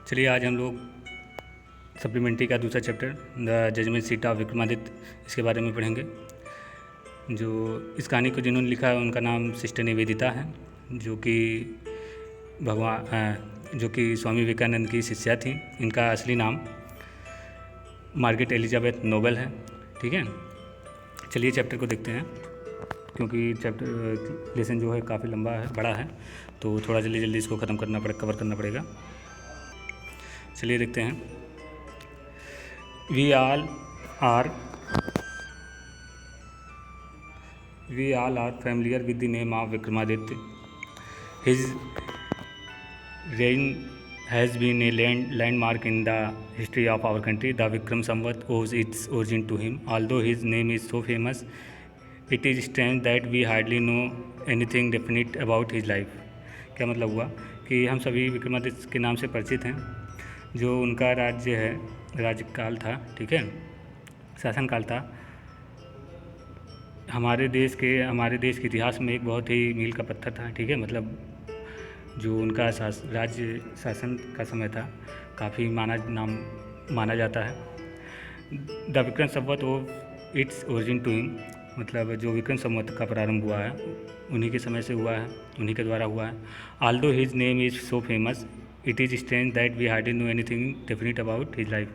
चलिए आज हम लोग सप्लीमेंट्री का दूसरा chapter the judgement seat of Vikramaditya इसके बारे में पढ़ेंगे। जो इस कहानी को जिन्होंने लिखा है उनका नाम सिस्टर निवेदिता है, जो कि स्वामी विवेकानंद की शिष्या थी। इनका असली नाम मार्गरेट एलिजाबेथ नोबल है। ठीक है, चलिए चैप्टर को देखते हैं, क्योंकि चैप्टर लेसन जो है काफ़ी लंबा है, बड़ा है, तो थोड़ा जल्दी इसको ख़त्म कवर करना पड़ेगा। चलिए देखते हैं। We all are familiar with the name of Vikramaditya. His reign has been a landmark in the history of our country. The Vikram Samvat owes its origin to him. Although his name is so famous, it is strange that we hardly know anything definite about his life. क्या मतलब हुआ कि हम सभी विक्रमादित्य के नाम से परिचित हैं। जो उनका राज्यकाल था, ठीक है, शासनकाल था, हमारे देश के इतिहास में एक बहुत ही मील का पत्थर था। ठीक है, मतलब जो उनका राज्य शासन का समय था काफ़ी माना जाता है। The Vikram Samvat of its origin to him, मतलब जो विक्रम संवत का प्रारंभ हुआ है उन्हीं के समय से हुआ है, उन्हीं के द्वारा हुआ है। Although his name is so famous it is strange that we hardly know anything definite about his life.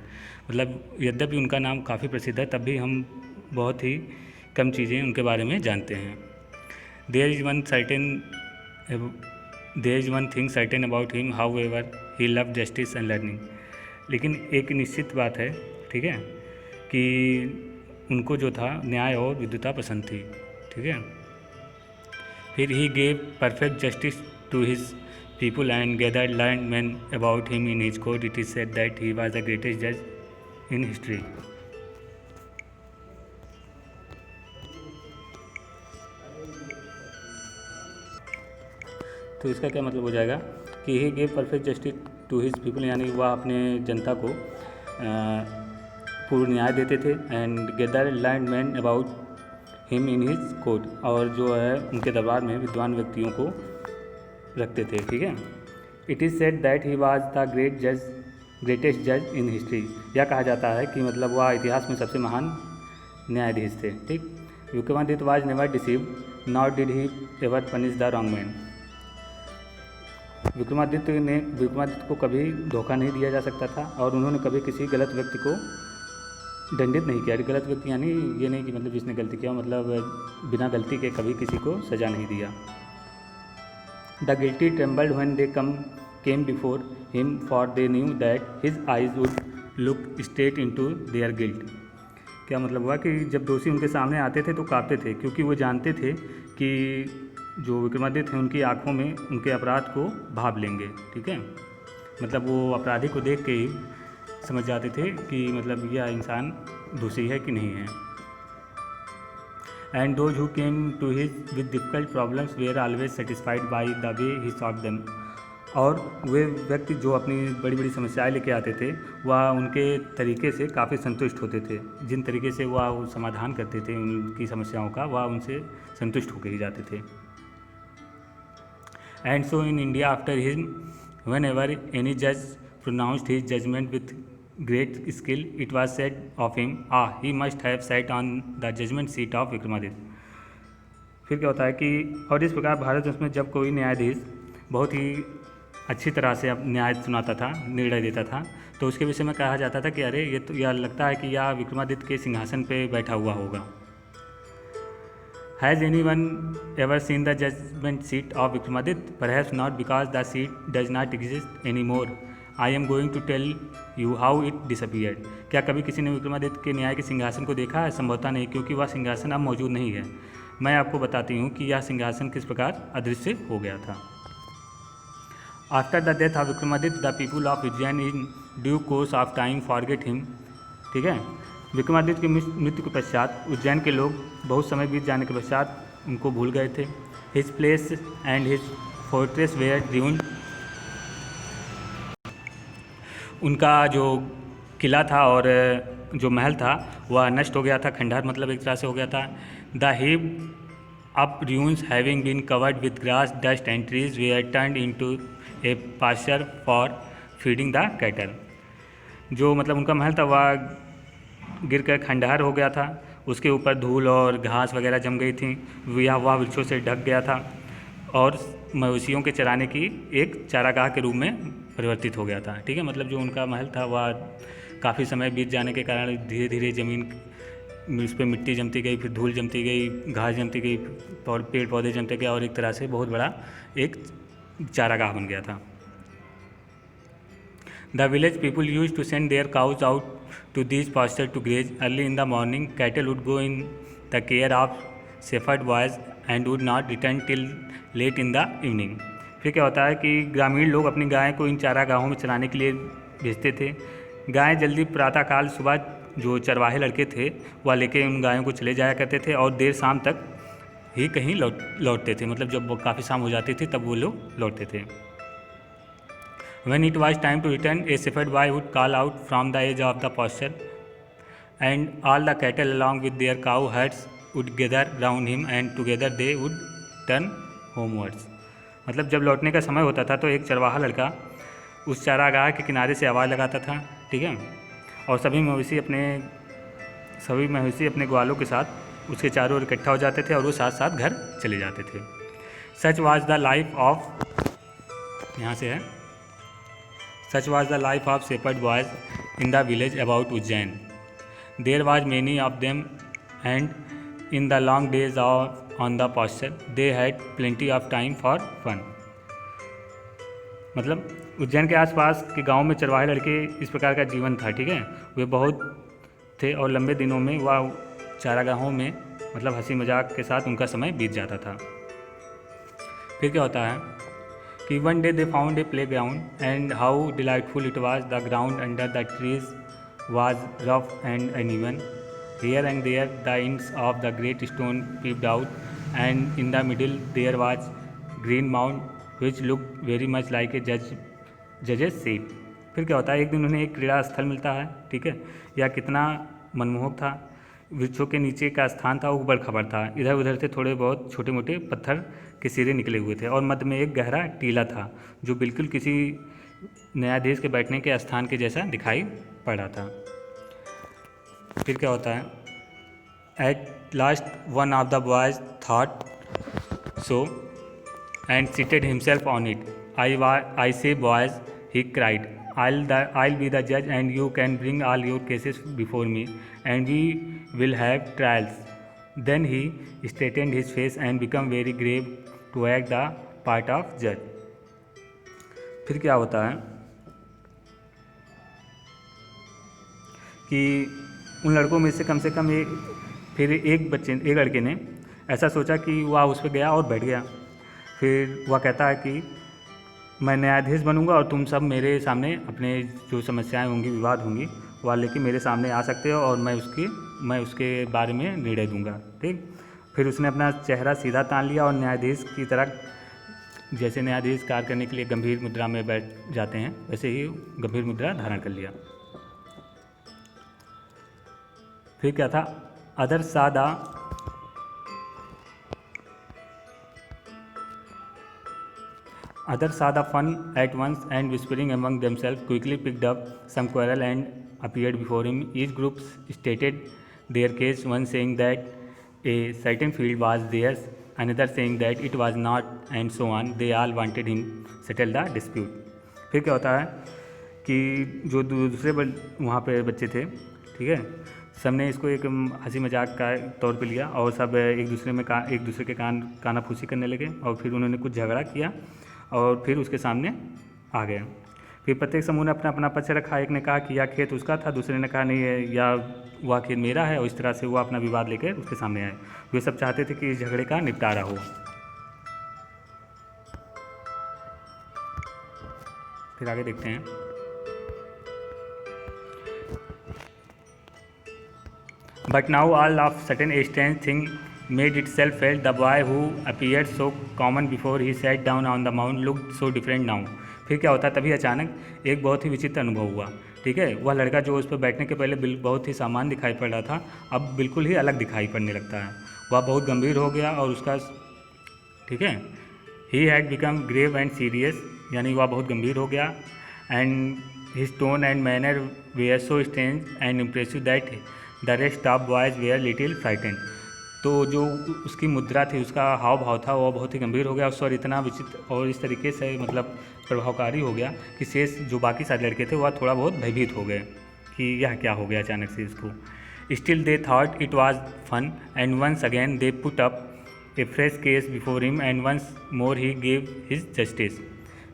मतलब यद्यपि उनका नाम काफ़ी प्रसिद्ध है, तब भी हम बहुत ही कम चीज़ें उनके बारे में जानते हैं। There is one thing certain about him however he love justice and learning. लेकिन एक निश्चित बात है, ठीक है, कि उनको जो था न्याय और विद्वता पसंद थी। ठीक है, फिर he gave perfect justice to his people and gathered learned men about him in his court. It is said that he was the greatest जज इन हिस्ट्री। तो इसका क्या मतलब हो जाएगा कि he gave perfect justice to his people, यानी वह अपने जनता को पूर्ण न्याय देते थे। And gather learned men about him in his court, और जो है उनके दरबार में विद्वान व्यक्तियों को रखते थे। ठीक है, it is said that he was the greatest जज इन हिस्ट्री। यह कहा जाता है कि मतलब वह इतिहास में सबसे महान न्यायाधीश थे। ठीक, Vikramaditya was never deceived not did he ever punish the wrong man. Vikramaditya को कभी धोखा नहीं दिया जा सकता था, और उन्होंने कभी किसी गलत व्यक्ति को दंडित नहीं किया। गलत व्यक्ति यानी ये नहीं कि मतलब जिसने गलती किया, मतलब बिना गलती के कभी किसी को सज़ा नहीं दिया। The guilty trembled when they came before him for they knew that his eyes would look straight into their guilt. क्या मतलब हुआ कि जब दोषी उनके सामने आते थे तो काँपते थे, क्योंकि वो जानते थे कि जो विक्रमादित्य हैं उनकी आँखों में उनके अपराध को भाप लेंगे। ठीक है, मतलब वो अपराधी को देख के ही समझ जाते थे कि मतलब यह इंसान दोषी है कि नहीं है। And those who came to his with difficult problems were always satisfied by the way he solve them. और वे व्यक्ति जो अपनी बड़ी बड़ी समस्याएं लेके आते थे, वह उनके तरीके से काफ़ी संतुष्ट होते थे। जिन तरीके से वह समाधान करते थे उनकी समस्याओं का, वह उनसे संतुष्ट होकर ही जाते थे। And so in India after him, whenever any judge pronounced his judgment with great skill, it was said of him, he must have sat on the judgment seat of Vikramaditya. फिर क्या होता है कि और इस प्रकार भारत में जब कोई न्यायाधीश बहुत ही अच्छी तरह से न्याय सुनाता था, निर्णय देता था, तो उसके विषय में कहा जाता था कि अरे ये तो यह लगता है कि यह विक्रमादित्य के सिंहासन पे बैठा हुआ होगा। Has anyone ever seen the judgment seat of Vikramaditya? Perhaps not, because the seat does not exist anymore. I am going to tell you how it disappeared. क्या कभी किसी ने विक्रमादित्य के न्याय के सिंहासन को देखा है? संभवतः नहीं, क्योंकि वह सिंहासन अब मौजूद नहीं है। मैं आपको बताती हूँ कि यह सिंहासन किस प्रकार अदृश्य हो गया था। After the death of Vikramaditya, the people of Ujjain in due course of time forget him. ठीक है, विक्रमादित्य की मृत्यु के पश्चात उज्जैन के लोग बहुत समय बीत जाने के पश्चात उनको भूल गए थे। His place and his fortress were doomed, उनका जो किला था और जो महल था वह नष्ट हो गया था, खंडहर मतलब एक तरह से हो गया था। The heap up ruins having been covered with grass, dust and trees were turned into a pasture for feeding the cattle. जो मतलब उनका महल था वह गिर कर खंडहर हो गया था, उसके ऊपर धूल और घास वगैरह जम गई थी, वह वृक्षों से ढक गया था और मवेशियों के चराने की एक चारागाह के रूप में परिवर्तित हो गया था। ठीक है, मतलब जो उनका महल था वह काफ़ी समय बीत जाने के कारण धीरे धीरे ज़मीन उस पर मिट्टी जमती गई, फिर धूल जमती गई, घास जमती गई, पेड़ पौधे जमते गए और एक तरह से बहुत बड़ा एक चारागाह बन गया था। The village people used to send their cows out to these pastures to graze. Early in the morning, cattle would go in the care of shepherd boys and would not return till late in the evening. फिर क्या होता है कि ग्रामीण लोग अपनी गायें को इन चारागाहों में चराने के लिए भेजते थे। गायें जल्दी प्रातःकाल सुबह जो चरवाहे लड़के थे वह लेके उन गायों को चले जाया करते थे और देर शाम तक ही कहीं लौटते थे, मतलब जब काफ़ी शाम हो जाती थी तब वो लोग लौटते थे। When it was time to return, a shepherd boy would call out from the edge of the pasture, and all the cattle along with their cow herds would gather round him, and together they would turn homewards. मतलब जब लौटने का समय होता था तो एक चरवाहा लड़का उस चारागाह के किनारे से आवाज़ लगाता था, ठीक है, और सभी मवेशी अपने ग्वालों के साथ उसके चारों ओर इकट्ठा हो जाते थे और वो साथ साथ घर चले जाते थे। सच वाज द लाइफ ऑफ, यहाँ से है, Such was the life of shepherd boys in the village about Ujjain. There was many of them, and in the long days on the pasture, they had plenty of time for fun. मतलब उज्जैन के आसपास के गांव में चरवाहे लड़के इस प्रकार का जीवन था, ठीक है, वे बहुत थे और लंबे दिनों में वह चारागाहों में मतलब हंसी मजाक के साथ उनका समय बीत जाता था। फिर क्या होता है कि one day they found a playground and how delightful it was. The ground under the trees was rough and uneven. Here and there the ends of the great stone peeped out, and in the middle there was green mound which looked very much like a judge's seat. फिर क्या होता है, एक दिन उन्हें एक क्रीड़ा स्थल मिलता है, ठीक है, यह कितना मनमोहक था। वृक्षों के नीचे का स्थान था, ऊबड़ खबड़ था, इधर उधर से थोड़े बहुत छोटे मोटे पत्थर के सिरे निकले हुए थे और मध्य में एक गहरा टीला था जो बिल्कुल किसी न्यायाधीश के बैठने के स्थान के जैसा दिखाई पड़ रहा था। फिर क्या होता है, at last one of the boys thought so and seated himself on it. I say boys, he cried, I'll be the judge and you can bring all your cases before me and we will have trials. Then he straightened his face and became very grave to act the part of judge. फिर क्या होता है कि उन लड़कों में से कम एक लड़के ने ऐसा सोचा कि वह उस पर गया और बैठ गया। फिर वह कहता है कि मैं न्यायाधीश बनूंगा और तुम सब मेरे सामने अपने जो समस्याएं होंगी, विवाद होंगी, वह लेके मेरे सामने आ सकते हो और मैं उसके बारे में निर्णय दूंगा, ठीक। फिर उसने अपना चेहरा सीधा तान लिया और न्यायाधीश की तरह, जैसे न्यायाधीश कार्य करने के लिए गंभीर मुद्रा में बैठ जाते हैं वैसे ही गंभीर मुद्रा धारण कर लिया। फिर क्या था, Others saw the fun at once and whispering among themselves quickly picked up some quarrel and appeared before him. Each group stated their case, one saying that a certain field was theirs, another saying that it was not, and so on. They all wanted him settle the dispute. फिर क्या होता है कि जो दूसरे वहाँ पे बच्चे थे, ठीक है, सबने इसको एक हंसी मजाक का तौर पे लिया और सब एक दूसरे के कानाफूसी करने लगे और फिर उन्होंने कुछ झगड़ा किया और फिर उसके सामने आ गए। फिर प्रत्येक समूह ने अपना अपना पक्ष रखा। एक ने कहा कि यह खेत उसका था, दूसरे ने कहा नहीं है, या वह खेत मेरा है, और इस तरह से वो अपना विवाद लेकर उसके सामने आए। वे सब चाहते थे कि इस झगड़े का निपटारा हो। फिर आगे देखते हैं। But now all of a sudden a strange thing made itself felt. The boy who appeared so common before he sat down on the mound looked so different now. फिर क्या होता है, तभी अचानक एक बहुत ही विचित्र अनुभव हुआ, ठीक है। वह लड़का जो उस पर बैठने के पहले बहुत ही सामान्य दिखाई पड़ रहा था, अब बिल्कुल ही अलग दिखाई पड़ने लगता है। वह बहुत गंभीर हो गया और उसका, ठीक है, he had become grave and serious, यानी वह बहुत गंभीर हो गया। And his tone and manner were so strange and impressive that the rest of boys were little frightened. तो जो उसकी मुद्रा थी, उसका हाव भाव था, वो बहुत ही गंभीर हो गया। और स्वर इतना विचित्र और इस तरीके से मतलब प्रभावकारी हो गया कि शेष जो बाकी सारे लड़के थे वह थोड़ा बहुत भयभीत हो गए कि यह क्या हो गया अचानक से इसको। Still they thought it was fun and once again they put up a fresh case before him and once more he gave his justice.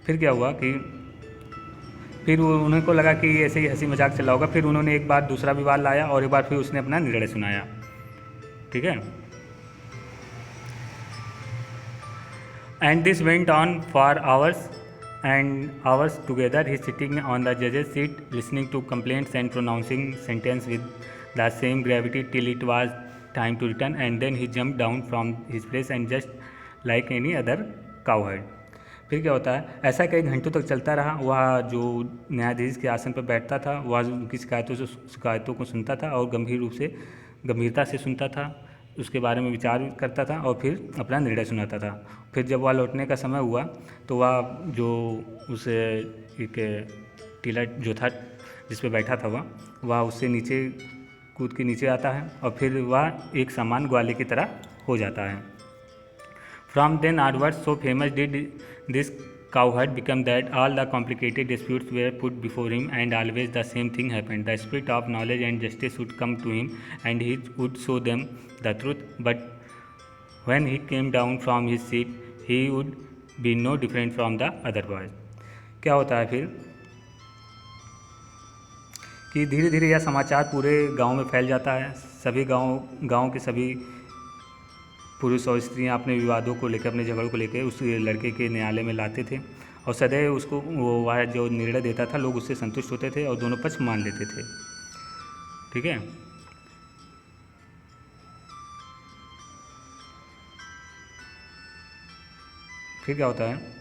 फिर क्या हुआ कि फिर उन्हें को लगा कि ऐसे ही हंसी मजाक चला होगा। फिर उन्होंने एक बार दूसरा विवाद लाया और एक बार फिर उसने अपना निर्णय सुनाया। ठीक है, and this went on for hours and hours together. He sitting on the जजेस seat listening to complaints and pronouncing sentence with the same gravity till it was time to return and then he jump down from his place and just like any other cowherd. फिर क्या होता है, ऐसा कई घंटों तक चलता रहा। वह जो न्यायाधीश के आसन पर बैठता था वह उनकी शिकायतों को सुनता था और गंभीरता से सुनता था, उसके बारे में विचार करता था और फिर अपना निर्णय सुनाता था। फिर जब वह लौटने का समय हुआ तो वह जो उस एक टीला जो था जिस पे बैठा था वह उससे नीचे कूद के नीचे आता है और फिर वह एक सामान्य ग्वाले की तरह हो जाता है। From then onwards, so famous did this cowherd become that all the complicated disputes were put before him and always the same thing happened. The spirit of knowledge and justice would come to him and he would show them the truth. But when he came down from his seat, he would be no different from the other boys. क्या होता है फिर कि धीरे धीरे यह समाचार पूरे गांव में फैल जाता है। सभी गांव के सभी पुरुष और स्त्रियां अपने विवादों को लेकर, अपने झगड़ों को लेकर उस लड़के के न्यायालय में लाते थे और सदैव उसको वह जो निर्णय देता था लोग उससे संतुष्ट होते थे और दोनों पक्ष मान लेते थे। ठीक है, फिर क्या होता है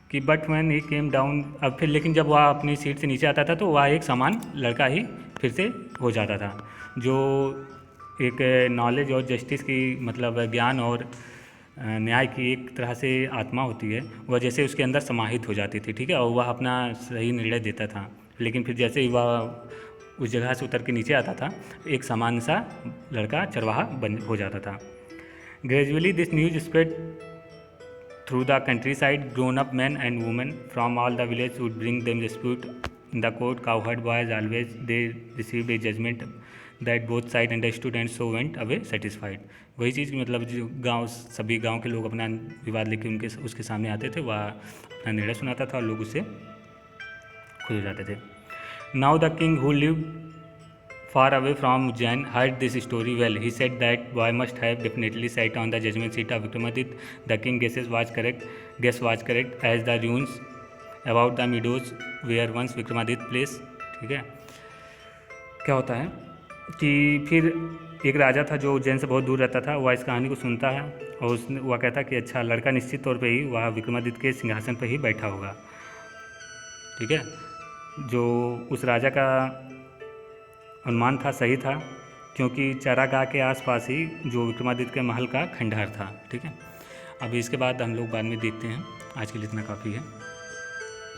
कि but when he came down, अब फिर लेकिन जब वह अपनी सीट से नीचे आता था तो वह एक समान लड़का ही फिर से हो जाता था। जो एक नॉलेज और जस्टिस की मतलब ज्ञान और न्याय की एक तरह से आत्मा होती है, वह जैसे उसके अंदर समाहित हो जाती थी। ठीक है, और वह अपना सही निर्णय देता था। लेकिन फिर जैसे ही वह उस जगह से उतर के नीचे आता था एक समान सा लड़का चरवाहा हो जाता था। Gradually this news spread through the countryside. Grown-up men and women from all the villages would bring them dispute in the court. Cowherd boys always they received a judgment that both sides understood and so went away satisfied. वही चीज़ की मतलब जो सभी गांव के लोग अपना विवाद लेके उसके सामने आते थे, वह अपना निर्णय सुनाता था और लोग उससे खुश हो जाते थे। Now the king who lived far away from Ujjain heard this story well. He said that boy must have definitely sat on the judgment seat of Vikramaditya. The king guess was correct as the ruins about the meadows where once Vikramaditya place. ठीक है, क्या होता है कि फिर एक राजा था जो उज्जैन से बहुत दूर रहता था। वह इस कहानी को सुनता है और वह कहता कि अच्छा लड़का निश्चित तौर पे ही वह विक्रमादित्य के सिंहासन पर ही बैठा होगा। ठीक है, जो उस राजा का अनुमान था सही था, क्योंकि चारागाह के आसपास ही जो विक्रमादित्य के महल का खंडहर था। ठीक है, अभी इसके बाद हम लोग बाद में देखते हैं। आज के लिए इतना काफ़ी है।